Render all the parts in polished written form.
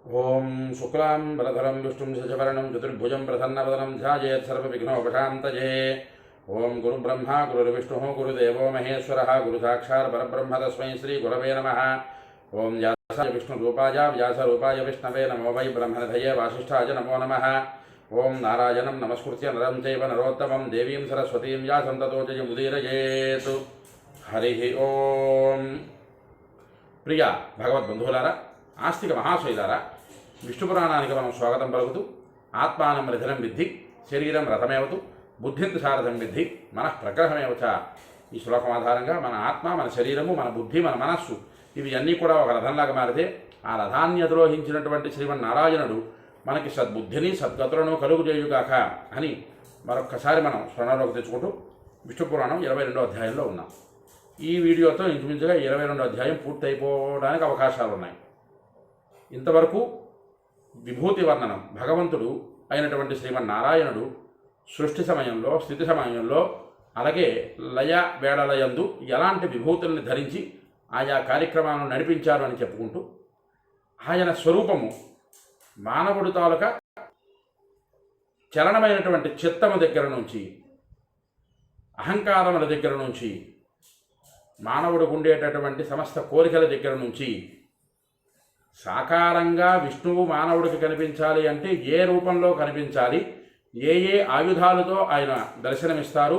ఓం శుక్లాం బలధరం విష్ణుం శశివర్ణం చతుర్భుజం ప్రసన్నవదనం ధ్యాయేత్ సర్వవిఘ్నోపశాంతయే. ఓం గురుబ్రహ్మ గురుర్విష్ణుః గురుదేవో మహేశ్వరः గురుసాక్షాత్ పరబ్రహ్మ తస్మై శ్రీ గురవే నమః. ఓం వ్యాసాయ విష్ణురూపాయ వ్యాసరూపాయ విష్ణవే నమో వై బ్రహ్మనిధయే వాసిష్ఠాయ నమో నమః. ఓం నారాయణం నమస్కృత్య నరం చైవ నరోత్తమం దేవీం సరస్వతీం వ్యాసం తతో జయముదీరయేత్. హరి ఓం. ప్రియ భగవద్బంధువులారా, ఆస్తిక మహాశైలారా, విష్ణు పురాణానికి మనం స్వాగతం పలుకుతూ ఆత్మానం రథనం విద్ధి శరీరం రథమేవతు బుద్ధింతు సారథం విద్ధి మనః ప్రగ్రహమేవచ. ఈ శ్లోకం ఆధారంగా మన ఆత్మ, మన శరీరము, మన బుద్ధి, మన మనస్సు ఇవి అన్నీ కూడా ఒక రథంలాగా మారితే ఆ రథాన్ని అధిరోహించినటువంటి శ్రీమన్నారాయణుడు మనకి సద్బుద్ధిని సద్గతులను కలుగు చేయుగాక అని మరొక్కసారి మనం స్మరణలోకి తెచ్చుకుంటూ విష్ణు పురాణం 22వ అధ్యాయంలో ఉన్నాం. ఈ వీడియోతో ఇంచుమించుగా 22వ అధ్యాయం పూర్తయిపోవడానికి అవకాశాలు ఉన్నాయి. ఇంతవరకు విభూతి వర్ణనం, భగవంతుడు అయినటువంటి శ్రీమన్నారాయణుడు సృష్టి సమయంలో, స్థితి సమయంలో, అలాగే లయ వేళలయందు ఎలాంటి విభూతుల్ని ధరించి ఆయా కార్యక్రమాలను నడిపించారు అని చెప్పుకుంటూ ఆయన స్వరూపము మానవుడి తాలూకా చలనమైనటువంటి చిత్తము దగ్గర నుంచి, అహంకారముల దగ్గర నుంచి, మానవుడికి ఉండేటటువంటి సమస్త కోరికల దగ్గర నుంచి సాకారంగా విష్ణువు మానవుడికి కనిపించాలి అంటే ఏ రూపంలో కనిపించాలి, ఏ ఏ ఆయుధాలతో ఆయన దర్శనమిస్తారు,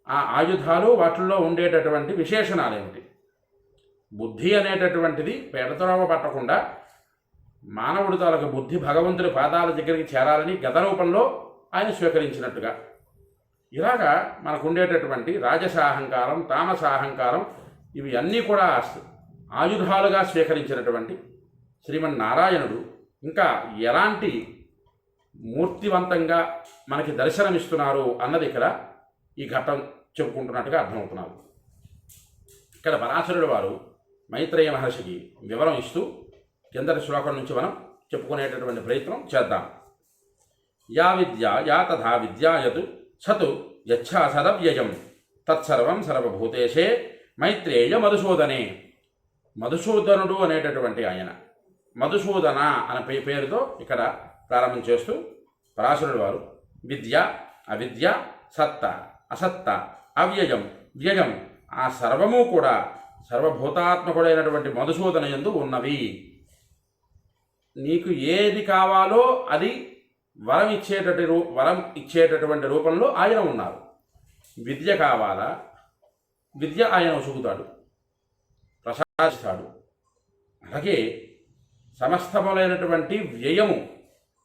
ఆ ఆయుధాలు వాటిల్లో ఉండేటటువంటి విశేషణాలు ఏమిటి, బుద్ధి అనేటటువంటిది పేడతోవ పట్టకుండా మానవుడి తాలూకు బుద్ధి భగవంతుడి పాదాల దగ్గరికి చేరాలని గత రూపంలో ఆయన స్వీకరించినట్టుగా, ఇలాగా మనకు ఉండేటటువంటి రాజసాహంకారం, తామసాహంకారం ఇవి అన్నీ కూడా ఆయుధాలుగా స్వీకరించినటువంటి శ్రీమన్నారాయణుడు ఇంకా ఎలాంటి మూర్తివంతంగా మనకి దర్శనమిస్తున్నారు అన్నది ఇక్కడ ఈ ఘట్టం చెప్పుకుంటున్నట్టుగా అర్థమవుతున్నారు. ఇక్కడ పరాశరుడు వారు మైత్రేయ మహర్షికి వివరం ఇస్తూ కిందటి శ్లోకం నుంచి మనం చెప్పుకునేటటువంటి ప్రయత్నం చేద్దాం. యా విద్య యా తథా విద్యాయత్ సతు యచ్చా సదవ్యయం తత్సర్వం సర్వభూతేశే మైత్రేయ మధుసూదనే. మధుసూదనుడు అనేటటువంటి ఆయన మధుసూదన అనే పేరుతో ఇక్కడ ప్రారంభం చేస్తూ పరాశరుడు వారు విద్య, అవిద్య, సత్త, అసత్త, అవ్యయం, వ్యయం ఆ సర్వము కూడా సర్వభూతాత్మకుడైనటువంటి మధుసూదన యందు ఉన్నవి. నీకు ఏది కావాలో అది వరం ఇచ్చేటటువంటి రూపంలో ఆయన ఉన్నారు. విద్య కావాలా, విద్య ఆయన చూపుతాడు, ప్రసాదిస్తాడు. అలాగే సమస్తములైనటువంటి వ్యయము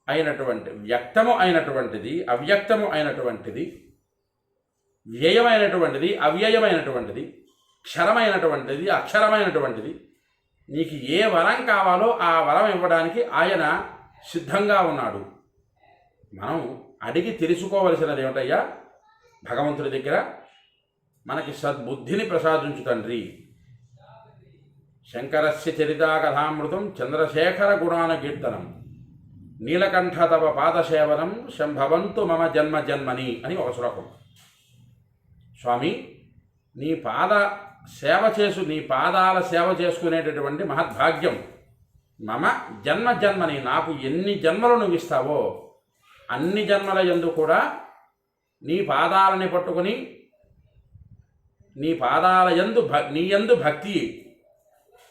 అయినటువంటి, వ్యక్తము అయినటువంటిది, అవ్యక్తము అయినటువంటిది, వ్యయమైనటువంటిది, అవ్యయమైనటువంటిది, క్షరమైనటువంటిది, అక్షరమైనటువంటిది, నీకు ఏ వరం కావాలో ఆ వరం ఇవ్వడానికి ఆయన సిద్ధంగా ఉన్నాడు. మనం అడిగి తెలుసుకోవలసినది ఏమిటయ్యా? భగవంతుడి దగ్గర మనకి సద్బుద్ధిని ప్రసాదించు తండ్రి. శంకరస్య చరితాకథామృతం చంద్రశేఖర గుణాన కీర్తనం నీలకంఠ తవ పాదసేవనం శంభవంతు మమ జన్మ జన్మని అని ఒక శ్లోకం. స్వామి, నీ పాదాల సేవ చేసుకునేటటువంటి మహద్భాగ్యం మమ జన్మ జన్మని, నాకు ఎన్ని జన్మలు నువ్వు ఇస్తావో అన్ని జన్మల యందు కూడా నీ పాదాలని పట్టుకుని నీ పాదాల యందు నీ యందు భక్తి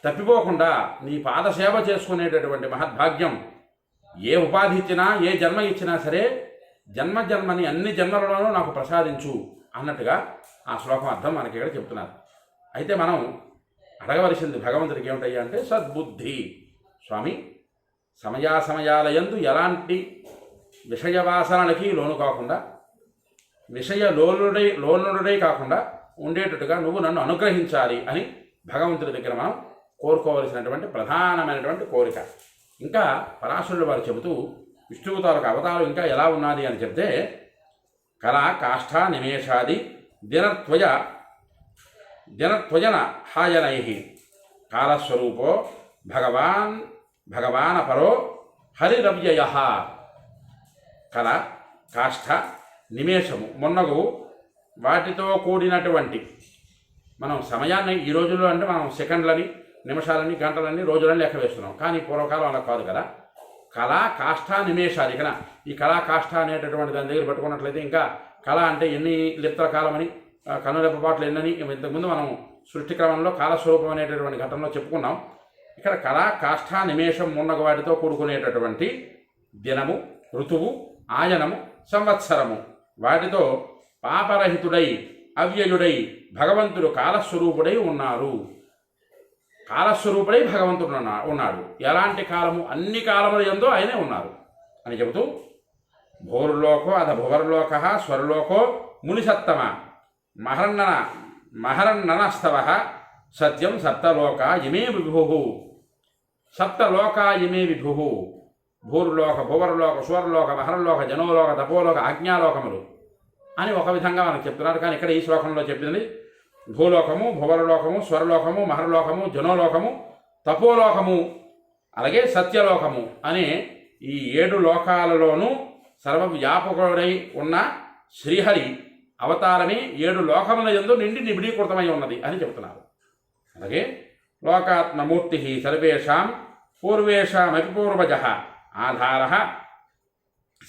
తప్పిపోకుండా నీ పాదసేవ చేసుకునేటటువంటి మహద్భాగ్యం ఏ ఉపాధి ఇచ్చినా, ఏ జన్మ ఇచ్చినా సరే జన్మని అన్ని జన్మలలోనూ నాకు ప్రసాదించు అన్నట్టుగా ఆ శ్లోకం అర్థం మనకి ఇక్కడ చెప్తున్నారు. అయితే మనం అడగవలసింది భగవంతుడికి ఏమిటయ్యా అంటే సద్బుద్ధి. స్వామి, సమయాల యందు ఎలాంటి విషయవాసనలకి లోను కాకుండా, లోనుడై కాకుండా ఉండేటట్టుగా నువ్వు నన్ను అనుగ్రహించాలి అని భగవంతుడి దగ్గర మనం కోరుకోవలసినటువంటి ప్రధానమైనటువంటి కోరిక. ఇంకా పరాశరుడు వారు చెబుతూ విష్ణువు తాలూకు అవతారం ఇంకా ఎలా ఉన్నది అని చెప్తే, కళా కాష్ఠ నిమేషాది దినత్వజన హాయనై కాలస్వరూపో భగవానపరో హరిరవ్యయ. కళ, కాష్ఠ, నిమేషము మొన్నగు వాటితో కూడినటువంటి, మనం సమయాన్ని ఈ రోజుల్లో అంటే మనం సెకండ్లని, నిమిషాలని, గంటలని, రోజులని లెక్క వేస్తున్నాం. కానీ పూర్వకాలం అలా కాదు కదా. కళ కాష్ఠ నిమేషాలు. ఇక్కడ ఈ కళా కాష్ఠ అనేటటువంటి దాని దగ్గర పట్టుకున్నట్లయితే ఇంకా కళ అంటే ఎన్ని లిప్తల కాలమని, కనురెప్పపాట్లు ఎన్నని ఇంతకుముందు మనం సృష్టి క్రమంలో కాలస్వరూపం అనేటటువంటి ఘటనలో చెప్పుకున్నాం. ఇక్కడ కళా కాష్ఠ నిమేషం మున్నగ వాటితో కూడుకునేటటువంటి దినము, ఋతువు, ఆయనము, సంవత్సరము వాటితో పాపరహితుడై అవ్యయుడై భగవంతుడు కాలస్వరూపుడై ఉన్నారు. కాలస్వరూపుడై భగవంతుడు ఉన్నాడు. ఎలాంటి కాలము? అన్ని కాలముల యందు ఆయనే ఉన్నారు అని చెబుతూ భోర్లోకో అథ భువర్లోక స్వర్లోకో మునిసత్తమ మహరన్ననస్తవ సత్యం సప్తలోక ఇమే విభు. సప్తలోక ఇమే విభు. భూర్లోక, భువర్లోక, స్వర్లోక, మహరలోక, జనోలోక, తపోలోక, ఆజ్ఞాలోకములు అని ఒక విధంగా మనకు చెప్తున్నారు. కానీ ఇక్కడ ఈ శ్లోకంలో చెప్పింది భూలోకము, భువర్లోకము, స్వర్లోకము, మహర్లోకము, జనోలోకము, తపోలోకము, అలాగే సత్యలోకము అనే ఈ 7 లోకాలలోనూ సర్వవ్యాపకుడై ఉన్న శ్రీహరి అవతారమే 7 లోకముల యందు నిండి నిబిడీకృతమై ఉన్నది అని చెబుతున్నారు. అలాగే లోకాత్మమూర్తి సర్వేషాం పూర్వేషామపి పూర్వజ ఆధార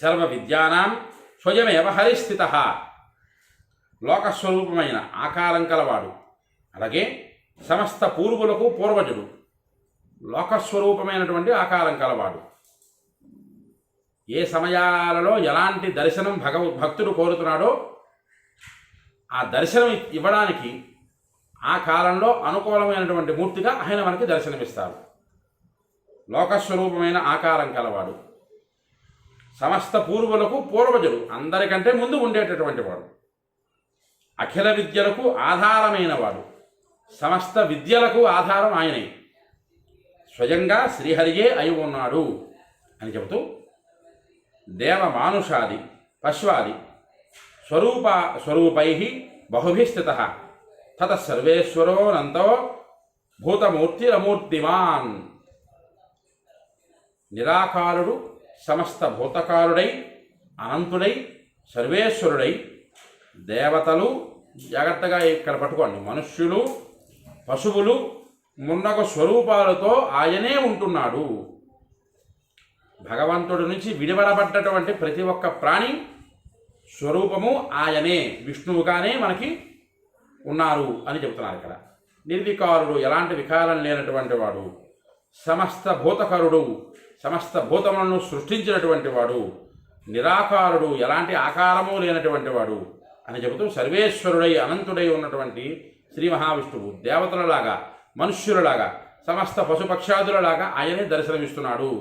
సర్వవిద్యానాం స్వయమేవ హరిస్థిత. లోకస్వరూపమైన ఆకారం కలవాడు, అలాగే సమస్త పూర్వులకు పూర్వజుడు. లోకస్వరూపమైనటువంటి ఆకారం కలవాడు. ఏ సమయాలలో ఎలాంటి దర్శనం భక్తుడు కోరుతున్నాడో ఆ దర్శనం ఇవ్వడానికి ఆ కాలంలో అనుకూలమైనటువంటి మూర్తిగా ఆయన మనకి దర్శనమిస్తారు. లోకస్వరూపమైన ఆకారం కలవాడు, సమస్త పూర్వులకు పూర్వజుడు, అందరికంటే ముందు ఉండేటటువంటి వాడు, అఖిల విద్యలకు ఆధారమైన వాడు, సమస్త విద్యలకు ఆధారం ఆయనే, స్వయంగా శ్రీహరియే అయి ఉన్నాడు అని చెబుతూ దేవమానుషాది పశ్వాది స్వరూపై బహుభిస్థిత తతసర్వేశ్వరోనంతో భూతమూర్తిరమూర్తిమాన్. నిరాకారుడు, సమస్త భూతకారుడై, అనంతుడై, సర్వేశ్వరుడై, దేవతలు, జాగ్రత్తగా ఇక్కడ పట్టుకోండి, మనుష్యులు, పశువులు మున్నగు స్వరూపాలతో ఆయనే ఉంటున్నాడు. భగవంతుడి నుంచి విడివడబడ్డటువంటి ప్రతి ఒక్క ప్రాణి స్వరూపము ఆయనే, విష్ణువుగానే మనకి ఉన్నారు అని చెబుతున్నారు. ఇక్కడ నిర్వికారుడు, ఎలాంటి వికారం లేనటువంటి వాడు, సమస్త భూతకరుడు, సమస్త భూతములను సృష్టించినటువంటి వాడు, నిరాకారుడు, ఎలాంటి ఆకారము లేనటువంటి వాడు అని చెబుతూ సర్వేశ్వరుడై అనంతుడై ఉన్నటువంటి శ్రీ మహావిష్ణువు దేవతలలాగా, మనుష్యులలాగా, సమస్త పశుపక్షాదులలాగా ఆయనే దర్శనమిస్తున్నాడు.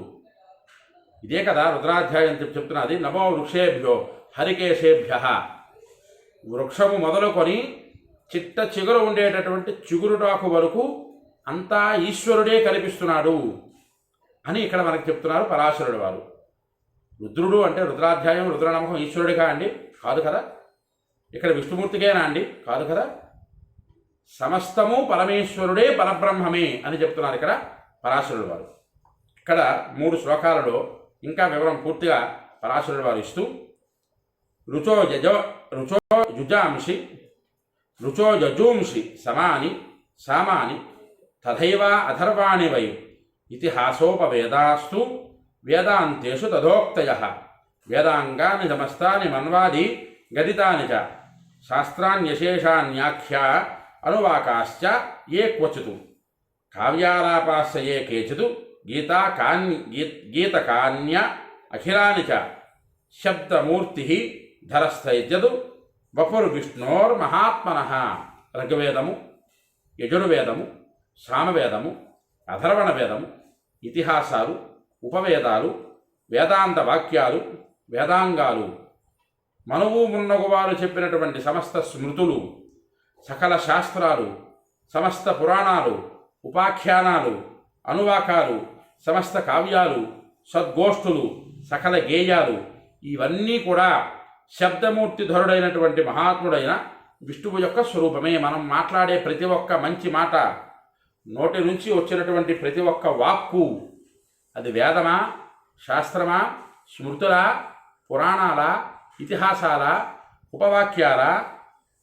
ఇదే కదా రుద్రాధ్యాయం చెప్తున్నది. నమో వృక్షేభ్యో హరికేశేభ్య. వృక్షము మొదలుకొని చిట్ట చిగురు ఉండేటటువంటి చిగురుటాకు వరకు అంతా ఈశ్వరుడే కనిపిస్తున్నాడు అని ఇక్కడ మనకు చెప్తున్నారు పరాశరుడు వారు. రుద్రుడు అంటే రుద్రాధ్యాయం, రుద్రనామకం ఈశ్వరుడిగా అండి? కాదు కదా. ఇక్కడ విష్ణుమూర్తికేనా అండి? కాదు కదా. సమస్తము పరమేశ్వరుడే, పరబ్రహ్మమే అని చెప్తున్నారు ఇక్కడ పరాశరుడు వారు. ఇక్కడ 3 శ్లోకాలలో ఇంకా వివరం పూర్తిగా పరాశరుడు వారు ఇస్తూ రుచో జజూంషి సమాని సామాని తథైవ అథర్వాణి వై ఇతిహాసోపవేదాస్తు వేదాంతేషు తథోక్తయః వేదాంగాని సమస్తాని మన్వాది గదితాని చ శాస్త్రాన్యశేషాన్యాఖ్యా అనువాకాశ్చ ఏ క్వచితు కావ్యాలాపాస్య ఏ కేచిదు గీతకాన్య అఖిలాని చ శబ్దమూర్తి ధరస్థైర్యదు వపుర్విష్ణోర్మహాత్మనః. ఋగ్వేదము, యజుర్వేదము, సామవేదము, అథర్వణ వేదము, ఇతిహాసాలు, ఉపవేదాలు, వేదాంత వాక్యాలు, వేదాంగాలు, మనువు మున్నగువారు చెప్పినటువంటి సమస్త స్మృతులు, సకల శాస్త్రాలు, సమస్త పురాణాలు, ఉపాఖ్యానాలు, అనువాకాలు, సమస్త కావ్యాలు, సద్గోష్ఠులు, సకల గేయాలు, ఇవన్నీ కూడా శబ్దమూర్తిధరుడైనటువంటి మహాత్ముడైన విష్ణువు యొక్క స్వరూపమే. మనం మాట్లాడే ప్రతి ఒక్క మంచి మాట, నోటి నుంచి వచ్చినటువంటి ప్రతి ఒక్క వాక్కు, అది వేదమా, శాస్త్రమా, స్మృతుల, పురాణాల, ఇతిహాసాల, ఉపవాక్యాల,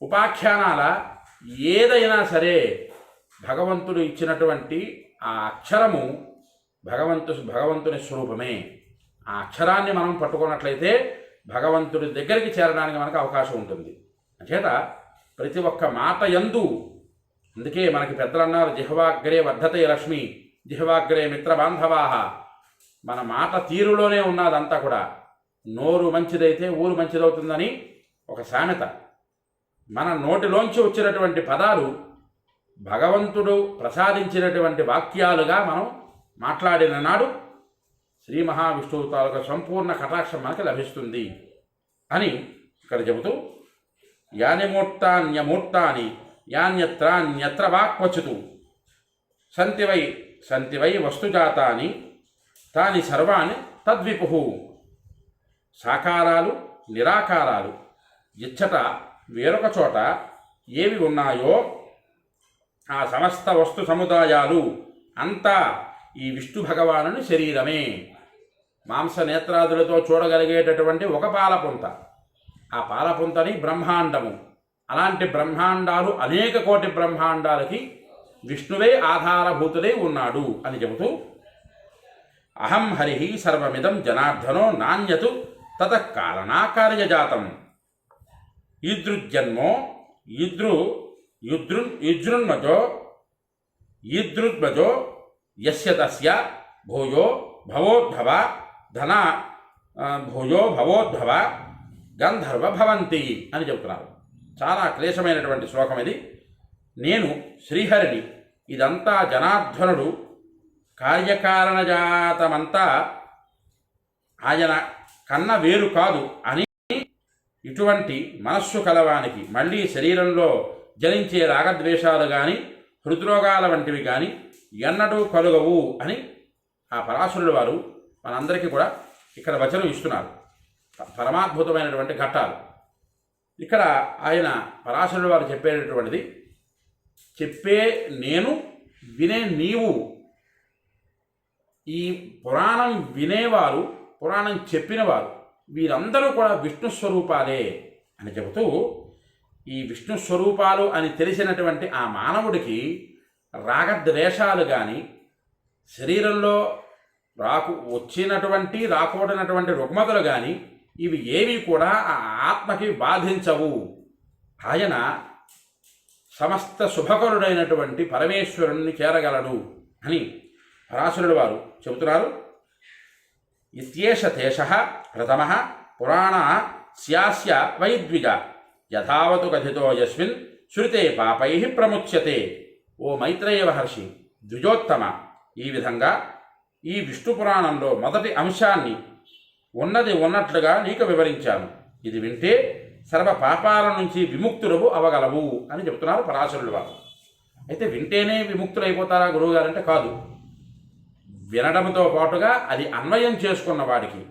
ఉపాఖ్యానాల, ఏదైనా సరే భగవంతుడు ఇచ్చినటువంటి ఆ అక్షరము భగవంతుని స్వరూపమే ఆ అక్షరాన్ని మనం పట్టుకున్నట్లయితే భగవంతుడి దగ్గరికి చేరడానికి మనకు అవకాశం ఉంటుంది. అంచేత ప్రతి ఒక్క మాట యందు, అందుకే మనకి పెద్దలు అన్నారు, జిహ్వాగ్రే వర్ధతే లక్ష్మి, జిహ్వాగ్రే మిత్రబాంధవాహ. మన మాట తీరులోనే ఉన్నదంతా కూడా. నోరు మంచిదైతే ఊరు మంచిదవుతుందని ఒక సామెత. మన నోటిలోంచి వచ్చినటువంటి పదాలు భగవంతుడు ప్రసాదించినటువంటి వాక్యాలుగా మనం మాట్లాడిన నాడు శ్రీ మహావిష్ణువు తాలూకా సంపూర్ణ కటాక్షం మనకి లభిస్తుంది అని ఇక్కడ చెబుతూ, యానిమూర్తాన్యమూర్తాని యాన్యత్రాన్యత్ర వాక్వచుతు సంతివై వస్తుజాతాని తాని సర్వాణి తద్విపుః. సాకారాలు నిరాకారాలు ఇచ్చట వేరొక చోట ఏవి ఉన్నాయో ఆ సమస్త వస్తు సముదాయాలు అంతా ఈ విష్ణు భగవానుని శరీరమే. మాంస నేత్రాదులతో చూడగలిగేటటువంటి ఒక పాలపుంత, ఆ పాలపుంతని బ్రహ్మాండము. అలాంటి బ్రహ్మాండాలు అనేక కోటి బ్రహ్మాండాలకి విష్ణువే ఆధారభూతుడై ఉన్నాడు అని చెబుతూ, అహం హరి సర్వమిదం జనార్దనో నాణ్యతు తత కారణాకార్యజాతం ఈదృజన్మో ఈదృద్మజో యస్య తస్య భూయో భవోద్భవ గంధర్వ భవంతి అని చెబుతున్నారు. చాలా క్లేశమైనటువంటి శ్లోకం ఇది. నేను శ్రీహరిని, ఇదంతా జనార్దనుడు, కార్యకారణజాతమంతా ఆయన కన్న వేరు కాదు అని ఇటువంటి మనస్సు కలవానికి మళ్ళీ శరీరంలో జనించే రాగద్వేషాలు కానీ హృద్రోగాల వంటివి కానీ ఎన్నడూ కలుగవు అని ఆ పరాశరుల వారు మనందరికీ కూడా ఇక్కడ వచనం ఇస్తున్నారు. పరమాద్భుతమైనటువంటి ఘట్టాలు ఇక్కడ ఆయన పరాశరుల వారు చెప్పేటటువంటిది. చెప్పే నేను, వినే నీవు. ఈ పురాణం వినేవారు, పురాణం చెప్పినవారు, వీరందరూ కూడా విష్ణు స్వరూపాలే అని చెబుతూ, ఈ విష్ణు స్వరూపాలు అని తెలిసినటువంటి ఆ మానవుడికి రాగద్వేషాలు కానీ శరీరంలో వచ్చినటువంటి రాకూడనటువంటి రుగ్మతలు కానీ ఇవి ఏవి కూడా ఆ ఆత్మకి బాధించవు. ఆయన సమస్త శుభకరుడైనటువంటి పరమేశ్వరుణ్ణి చేరగలడు అని పరాశరుడు వారు చెబుతున్నారు. ఇత్యేష తేషః ప్రథమః పురాణ స్యాస్య వైద్విజ యథావతు కథితో యస్మిన్ శృతే పాపైః ప్రముచ్యతే. ఓ మైత్రేయ మహర్షి ద్విజోత్తమ, ఈ విధంగా ఈ విష్ణు పురాణంలో మొదటి అంశాన్ని ఉన్నది ఉన్నట్లుగా నీకు వివరించాను. ఇది వింటే సర్వ పాపాల నుంచి విముక్తులవు అవగలవు అని చెప్తున్నారు పరాశరులు వారు. అయితే వింటేనే విముక్తులైపోతారా గురువుగారంటే కాదు. వినడంతో పాటుగా అది అన్వయం చేసుకున్న వాడికి,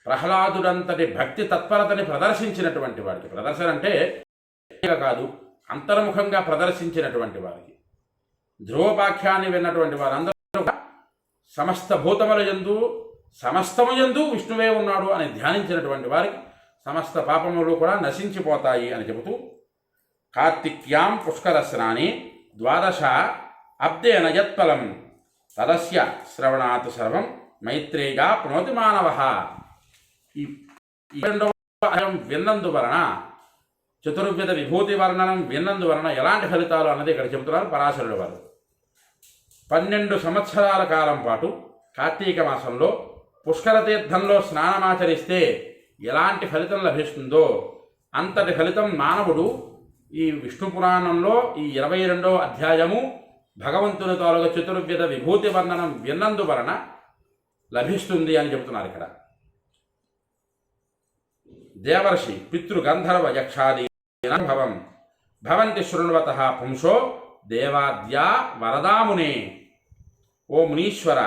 ప్రహ్లాదుడంతటి భక్తి తత్పరతని ప్రదర్శించినటువంటి వాడికి, ప్రదర్శన అంటే కాదు అంతర్ముఖంగా ప్రదర్శించినటువంటి వారికి, ధ్రువోపాఖ్యాన్ని విన్నటువంటి వారందరూ సమస్త భూతముల యందు సమస్తము యందు విష్ణువే ఉన్నాడు అని ధ్యానించినటువంటి వారికి సమస్త పాపములు కూడా నశించిపోతాయి అని చెబుతూ, కార్తిక్యాం పుష్కర స్నాని ద్వాదశ అబ్దేన యత్ఫలం తదస్య శ్రవణాత్ సర్వం మైత్రేయా ప్రణోతి మానవ. ఈ రెండవ విన్నందువలన, చతుర్విధ విభూతి వర్ణనం విన్నందువలన ఎలాంటి ఫలితాలు అన్నది ఇక్కడ చెబుతున్నారు పరాశరుడు వారు. 12 సంవత్సరాల కాలం పాటు కార్తీక మాసంలో పుష్కర తీర్థంలో స్నానమాచరిస్తే ఎలాంటి ఫలితం లభిస్తుందో అంతటి ఫలితం మానవుడు ఈ విష్ణు పురాణంలో ఈ 22వ అధ్యాయము భగవంతుని తాలూకు చతుర్విధ విభూతి వర్ణనం విన్నందువలన లభిస్తుంది అని చెబుతున్నారు ఇక్కడ. దేవర్షి పితృగంధర్వ యక్షాది భవంతి శృణ్వతః పుంసో దేవాద్యా వరదామునే. ఓ మునీశ్వర,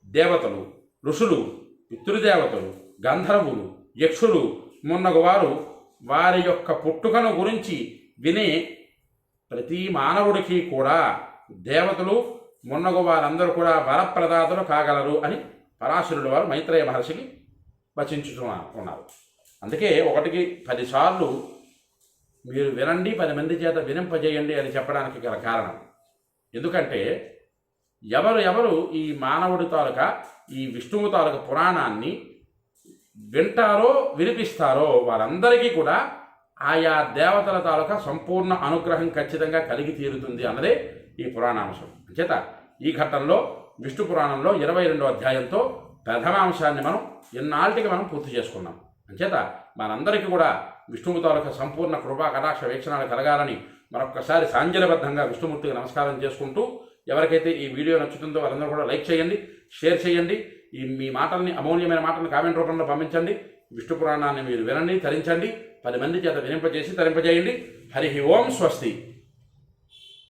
దేవతలు, ఋషులు, పితృదేవతలు, గంధర్వులు, యక్షులు మున్నగువారు వారి యొక్క పుట్టుకను గురించి వినే ప్రతి మానవుడికి కూడా దేవతలు మున్నగు వారందరూ కూడా వరప్రదాతలు కాగలరు అని పరాశరుడు వారు మైత్రేయ మహర్షికి వచించుతున్నారు. అందుకే 1కి 10 సార్లు మీరు వినండి, 10 మంది చేత వినింపజేయండి అని చెప్పడానికి గల కారణం. ఎందుకంటే ఎవరు ఈ మానవుడి తాలూకా ఈ విష్ణువు తాలూకా పురాణాన్ని వింటారో వినిపిస్తారో వారందరికీ కూడా ఆయా దేవతల తాలూకా సంపూర్ణ అనుగ్రహం ఖచ్చితంగా కలిగి తీరుతుంది అన్నదే ఈ పురాణాంశం. అంచేత ఈ ఘట్టంలో విష్ణు పురాణంలో 22వ అధ్యాయంతో ప్రథమాంశాన్ని మనం ఇన్నాళ్ళకి మనం పూర్తి చేసుకున్నాం. అంచేత మనందరికీ కూడా విష్ణువు తాలూకా సంపూర్ణ కృపా కటాక్ష వీక్షణాలు కలగాలని మరొక్కసారి సాంజలబద్ధంగా విష్ణుమూర్తికి నమస్కారం చేసుకుంటూ, ఎవరికైతే ఈ వీడియో నచ్చుతుందో వారందరూ కూడా లైక్ చేయండి, షేర్ చేయండి. మీ మాటల్ని, అమూల్యమైన మాటలను కామెంట్ రూపంలో పంపించండి. విష్ణు పురాణాన్ని మీరు వినండి, తరించండి, 10 మంది చేత వినింపజేసి తరింపజేయండి. హరి ఓం స్వస్తి.